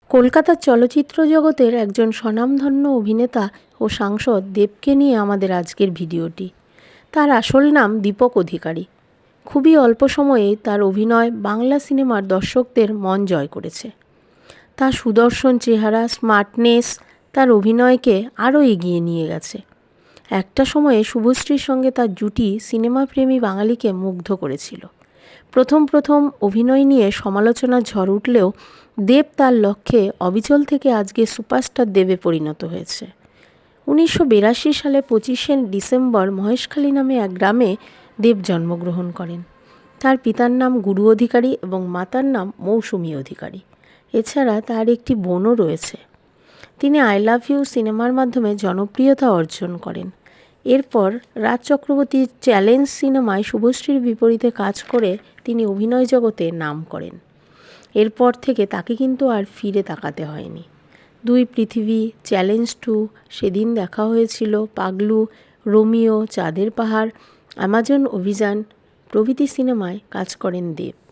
কলকাতার চলচ্চিত্র জগতের একজন স্বনামধন্য অভিনেতা ও সাংসদ দেবকে নিয়ে আমাদের আজকের ভিডিওটি। তার আসল নাম দীপক অধিকারী। খুবই অল্প সময়েই তার অভিনয় বাংলা সিনেমার দর্শকদের মন জয় করেছে। তার সুদর্শন চেহারা, স্মার্টনেস তার অভিনয়কে আরও এগিয়ে নিয়ে গেছে। একটা সময়ে শুভশ্রীর সঙ্গে তার জুটি সিনেমাপ্রেমী বাঙালিকে মুগ্ধ করেছিল। প্রথম অভিনয় নিয়ে সমালোচনার ঝড় উঠলেও দেব তার লক্ষ্যে অবিচল থেকে আজকে সুপারস্টার দেবে পরিণত হয়েছে। 1982 সালে 25শে ডিসেম্বর মহেশখালী নামে এক গ্রামে দেব জন্মগ্রহণ করেন। তার পিতার নাম গুরু অধিকারী এবং মাতার নাম মৌসুমী অধিকারী। এছাড়া তার একটি বোনও রয়েছে। তিনি আই লাভ ইউ সিনেমার মাধ্যমে জনপ্রিয়তা অর্জন করেন। এরপর রাজ চক্রবর্তীর চ্যালেঞ্জ সিনেমায় শুভশ্রীর বিপরীতে কাজ করে তিনি অভিনয় জগতে নাম করেন। এরপর থেকে তাকে কিন্তু আর ফিরে তাকাতে হয়নি। দুই পৃথিবী, চ্যালেঞ্জ 2, সেদিন দেখা হয়েছিল, পাগলু, রোমিও, চাঁদের পাহাড়, অ্যামাজন অভিযান প্রভৃতি সিনেমায় কাজ করেন দেব।